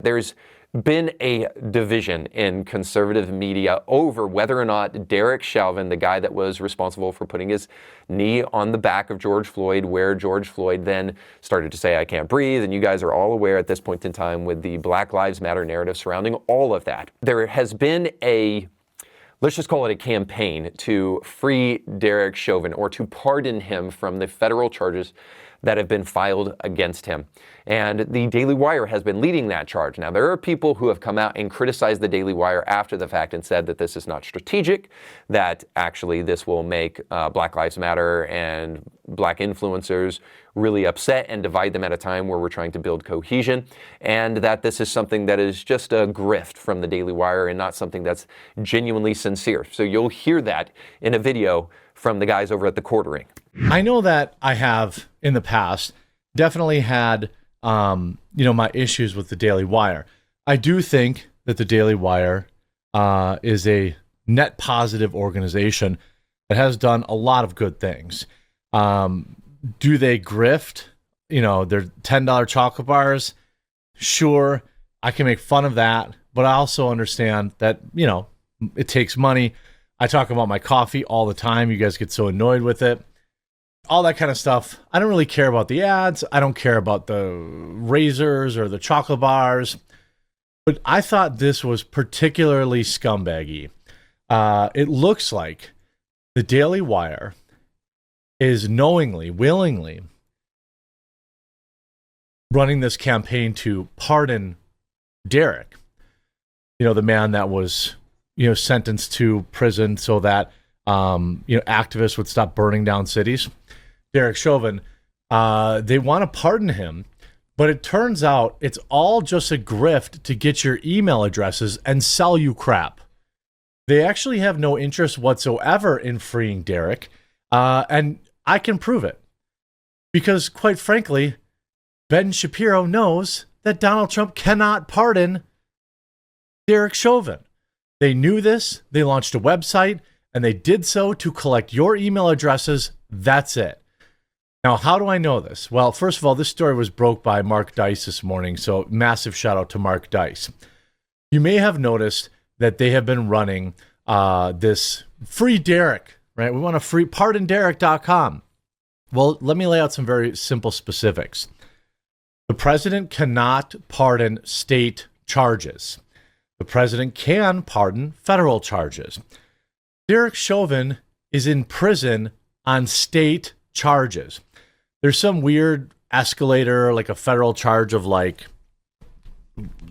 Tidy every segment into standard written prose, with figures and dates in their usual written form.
There's been a division in conservative media over whether or not Derek Chauvin, the guy that was responsible for putting his knee on the back of George Floyd, where George Floyd then started to say, "I can't breathe," and you guys are all aware at this point in time with the Black Lives Matter narrative surrounding all of that. There has been let's just call it a campaign to free Derek Chauvin, or to pardon him from the federal charges that have been filed against him. And the Daily Wire has been leading that charge. Now, there are people who have come out and criticized the Daily Wire after the fact and said that this is not strategic, that actually this will make Black Lives Matter and Black influencers really upset and divide them at a time where we're trying to build cohesion, and that this is something that is just a grift from the Daily Wire and not something that's genuinely sincere. So you'll hear that in a video from the guys over at the Quartering. I know that I have in the past definitely had, my issues with the Daily Wire. I do think that the Daily Wire is a net positive organization that has done a lot of good things. Do they grift? Their $10 chocolate bars? Sure, I can make fun of that, but I also understand that, it takes money. I talk about my coffee all the time. You guys get so annoyed with it. All that kind of stuff. I don't really care about the ads. I don't care about the razors or the chocolate bars. But I thought this was particularly scumbaggy. It looks like the Daily Wire is knowingly, willingly running this campaign to pardon Derek, the man that was, sentenced to prison so that, activists would stop burning down cities. Derek Chauvin, they want to pardon him, but it turns out it's all just a grift to get your email addresses and sell you crap. They actually have no interest whatsoever in freeing Derek, and I can prove it. Because, quite frankly, Ben Shapiro knows that Donald Trump cannot pardon Derek Chauvin. They knew this, they launched a website, and they did so to collect your email addresses. That's it. Now, how do I know this? Well, first of all, this story was broke by Mark Dice this morning, so massive shout out to Mark Dice. You may have noticed that they have been running this free Derek, right? We want to free pardonderek.com. Well, let me lay out some very simple specifics. The president cannot pardon state charges. The president can pardon federal charges. Derek Chauvin is in prison on state charges. There's some weird escalator, like a federal charge of like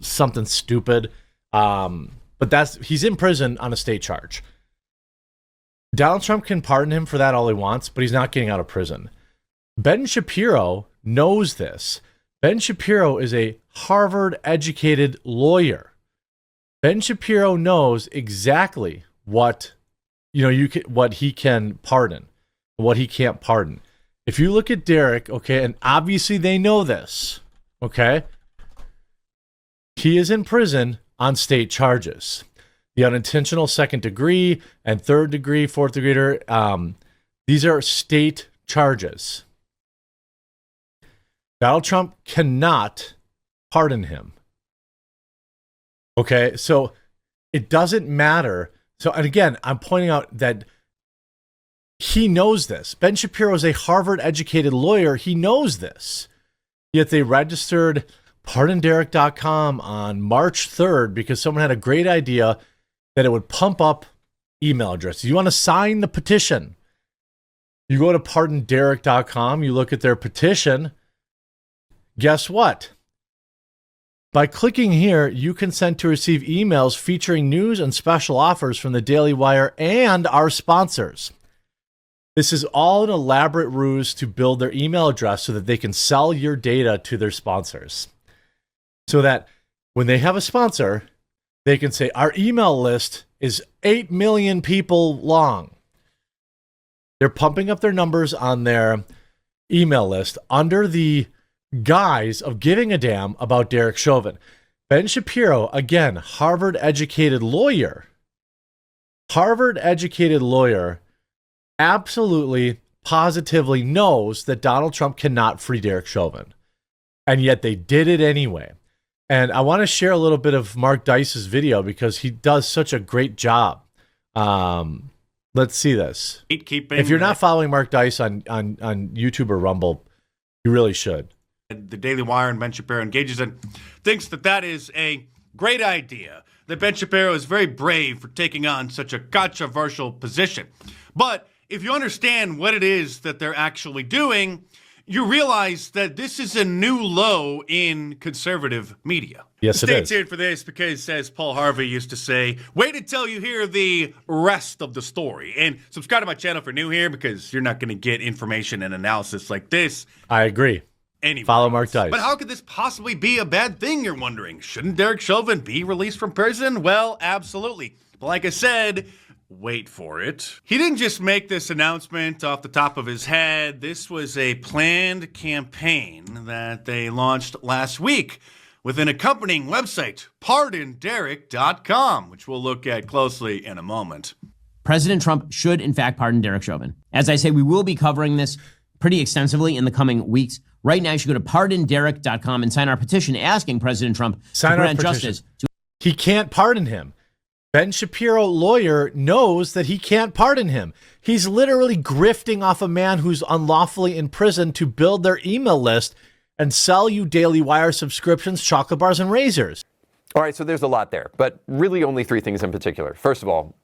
something stupid. But he's in prison on a state charge. Donald Trump can pardon him for that all he wants, but he's not getting out of prison. Ben Shapiro knows this. Ben Shapiro is a Harvard-educated lawyer. Ben Shapiro knows exactly what he can pardon, what he can't pardon. If you look at Derek, okay, and obviously they know this, okay, he is in prison on state charges. The unintentional second degree and third degree, fourth degree, these are state charges. Donald Trump cannot pardon him. Okay, so it doesn't matter. So, and again, I'm pointing out that he knows this. Ben Shapiro is a Harvard-educated lawyer. He knows this. Yet they registered pardonderek.com on March 3rd because someone had a great idea that it would pump up email addresses. You want to sign the petition. You go to pardonderek.com, you look at their petition. Guess what? By clicking here, you consent to receive emails featuring news and special offers from the Daily Wire and our sponsors. This is all an elaborate ruse to build their email address so that they can sell your data to their sponsors. So that when they have a sponsor, they can say, our email list is 8 million people long. They're pumping up their numbers on their email list under the guise of giving a damn about Derek Chauvin. Ben Shapiro, again, Harvard-educated lawyer, absolutely, positively knows that Donald Trump cannot free Derek Chauvin. And yet they did it anyway. And I want to share a little bit of Mark Dice's video because he does such a great job. Let's see this. If you're not following Mark Dice on YouTube or Rumble, you really should. The Daily Wire and Ben Shapiro engages in, thinks that is a great idea. That Ben Shapiro is very brave for taking on such a controversial position. But if you understand what it is that they're actually doing, you realize that this is a new low in conservative media. Yes, it is. Stay tuned for this because, as Paul Harvey used to say, wait until you hear the rest of the story. And subscribe to my channel if you're new here because you're not going to get information and analysis like this. I agree. Anyway, follow Mark Dice. But how could this possibly be a bad thing, you're wondering? Shouldn't Derek Chauvin be released from prison? Well, absolutely. But like I said, wait for it. He didn't just make this announcement off the top of his head. This was a planned campaign that they launched last week with an accompanying website, pardonderek.com, which we'll look at closely in a moment. President Trump should, in fact, pardon Derek Chauvin. As I say, we will be covering this pretty extensively in the coming weeks. Right now, you should go to pardonderek.com and sign our petition asking President Trump to grant justice. He can't pardon him. Ben Shapiro, lawyer, knows that he can't pardon him. He's literally grifting off a man who's unlawfully in prison to build their email list and sell you Daily Wire subscriptions, chocolate bars, and razors. All right, so there's a lot there, but really only three things in particular. First of all,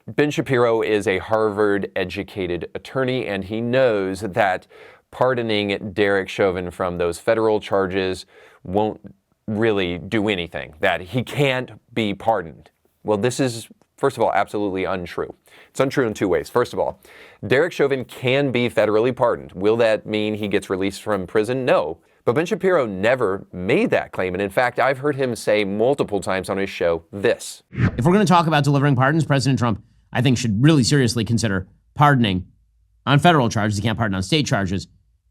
Ben Shapiro is a Harvard-educated attorney, and he knows that pardoning Derek Chauvin from those federal charges won't really do anything, that he can't be pardoned. Well, this is, first of all, absolutely untrue. It's untrue in two ways. First of all, Derek Chauvin can be federally pardoned. Will that mean he gets released from prison? No. But Ben Shapiro never made that claim. And in fact, I've heard him say multiple times on his show this. If we're going to talk about delivering pardons, President Trump, I think, should really seriously consider pardoning on federal charges. He can't pardon on state charges.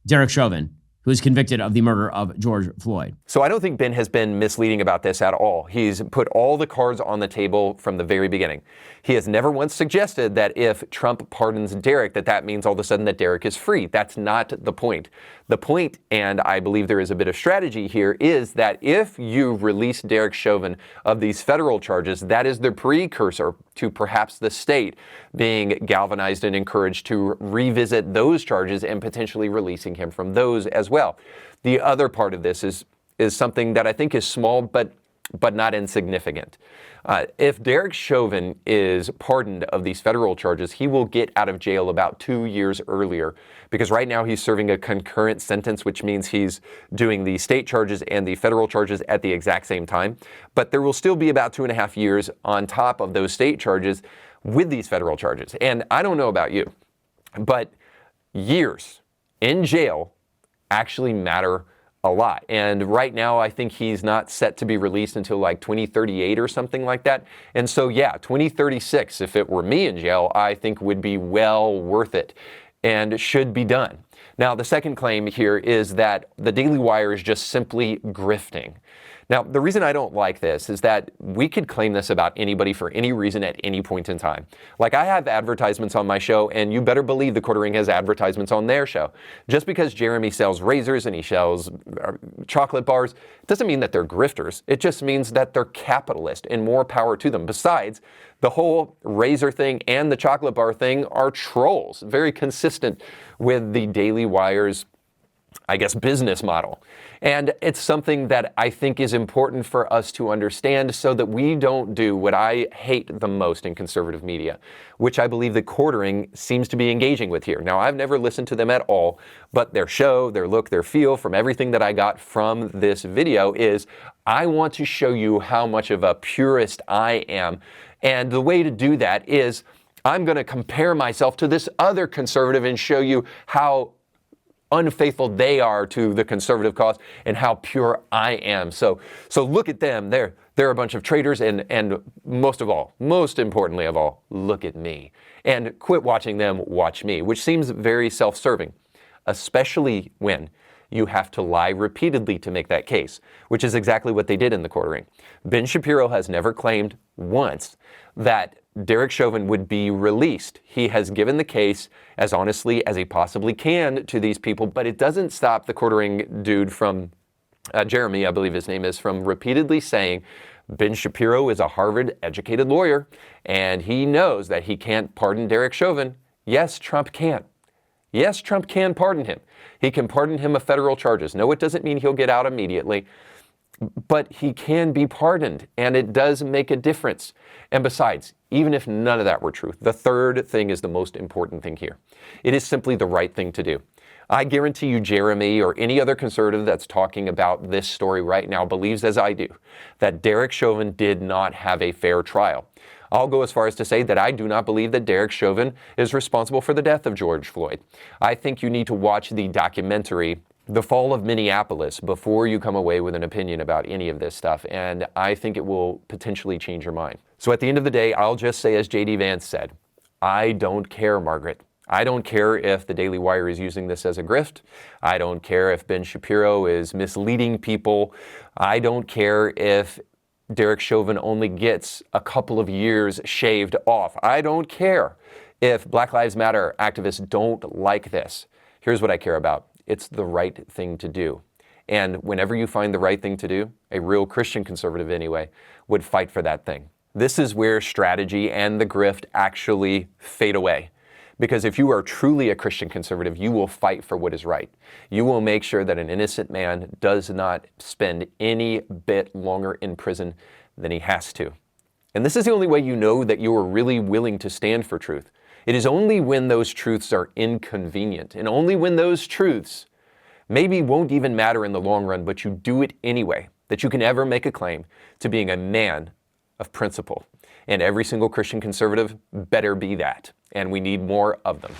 Derek Chauvin, who is convicted of the murder of George Floyd. So I don't think Ben has been misleading about this at all. He's put all the cards on the table from the very beginning. He has never once suggested that if Trump pardons Derek, that means all of a sudden that Derek is free. That's not the point. The point, and I believe there is a bit of strategy here, is that if you release Derek Chauvin of these federal charges, that is the precursor to perhaps the state being galvanized and encouraged to revisit those charges and potentially releasing him from those as well. The other part of this is something that I think is small but not insignificant. If Derek Chauvin is pardoned of these federal charges, he will get out of jail about 2 years earlier, because right now he's serving a concurrent sentence, which means he's doing the state charges and the federal charges at the exact same time. But there will still be about 2.5 years on top of those state charges with these federal charges. And I don't know about you, but years in jail actually matter a lot. And right now, I think he's not set to be released until like 2038 or something like that. And so, yeah, 2036, if it were me in jail, I think would be well worth it and should be done. Now, the second claim here is that the Daily Wire is just simply grifting. Now, the reason I don't like this is that we could claim this about anybody for any reason at any point in time. Like, I have advertisements on my show, and you better believe the Quarter Ring has advertisements on their show. Just because Jeremy sells razors and he sells chocolate bars doesn't mean that they're grifters. It just means that they're capitalist, and more power to them. Besides, the whole razor thing and the chocolate bar thing are trolls, very consistent with the Daily Wire's, I guess, business model. And it's something that I think is important for us to understand so that we don't do what I hate the most in conservative media, which I believe the Quarter Ring seems to be engaging with here. Now, I've never listened to them at all, but their show, their look, their feel from everything that I got from this video is I want to show you how much of a purist I am. And the way to do that is I'm going to compare myself to this other conservative and show you how unfaithful they are to the conservative cause and how pure I am. So look at them. They're a bunch of traitors, and most importantly of all, look at me. And quit watching them, watch me, which seems very self-serving, especially when you have to lie repeatedly to make that case, which is exactly what they did in the Quarter Ring. Ben Shapiro has never claimed once that Derek Chauvin would be released. He has given the case as honestly as he possibly can to these people, but it doesn't stop the Quarter Ring dude from Jeremy, I believe his name is, from repeatedly saying Ben Shapiro is a Harvard-educated lawyer, and he knows that he can't pardon Derek Chauvin. Yes, Trump can. Yes, Trump can pardon him. He can pardon him of federal charges. No, it doesn't mean he'll get out immediately, but he can be pardoned, and it does make a difference. And besides, even if none of that were true, the third thing is the most important thing here. It is simply the right thing to do. I guarantee you Jeremy or any other conservative that's talking about this story right now believes, as I do, that Derek Chauvin did not have a fair trial. I'll go as far as to say that I do not believe that Derek Chauvin is responsible for the death of George Floyd. I think you need to watch the documentary The Fall of Minneapolis before you come away with an opinion about any of this stuff, and I think it will potentially change your mind. So at the end of the day, I'll just say, as J.D. Vance said, I don't care, Margaret. I don't care if the Daily Wire is using this as a grift. I don't care if Ben Shapiro is misleading people. I don't care if Derek Chauvin only gets a couple of years shaved off. I don't care if Black Lives Matter activists don't like this. Here's what I care about. It's the right thing to do. And whenever you find the right thing to do, a real Christian conservative anyway, would fight for that thing. This is where strategy and the grift actually fade away. Because if you are truly a Christian conservative, you will fight for what is right. You will make sure that an innocent man does not spend any bit longer in prison than he has to. And this is the only way you know that you are really willing to stand for truth. It is only when those truths are inconvenient, and only when those truths maybe won't even matter in the long run, but you do it anyway, that you can ever make a claim to being a man of principle. And every single Christian conservative better be that. And we need more of them.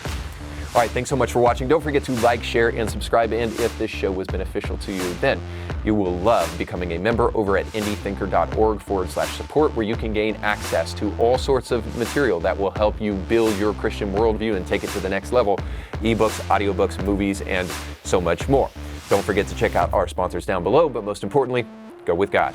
All right, thanks so much for watching. Don't forget to like, share, and subscribe. And if this show was beneficial to you, then you will love becoming a member over at indythinker.org/support, where you can gain access to all sorts of material that will help you build your Christian worldview and take it to the next level. Ebooks, audiobooks, movies, and so much more. Don't forget to check out our sponsors down below, but most importantly, go with God.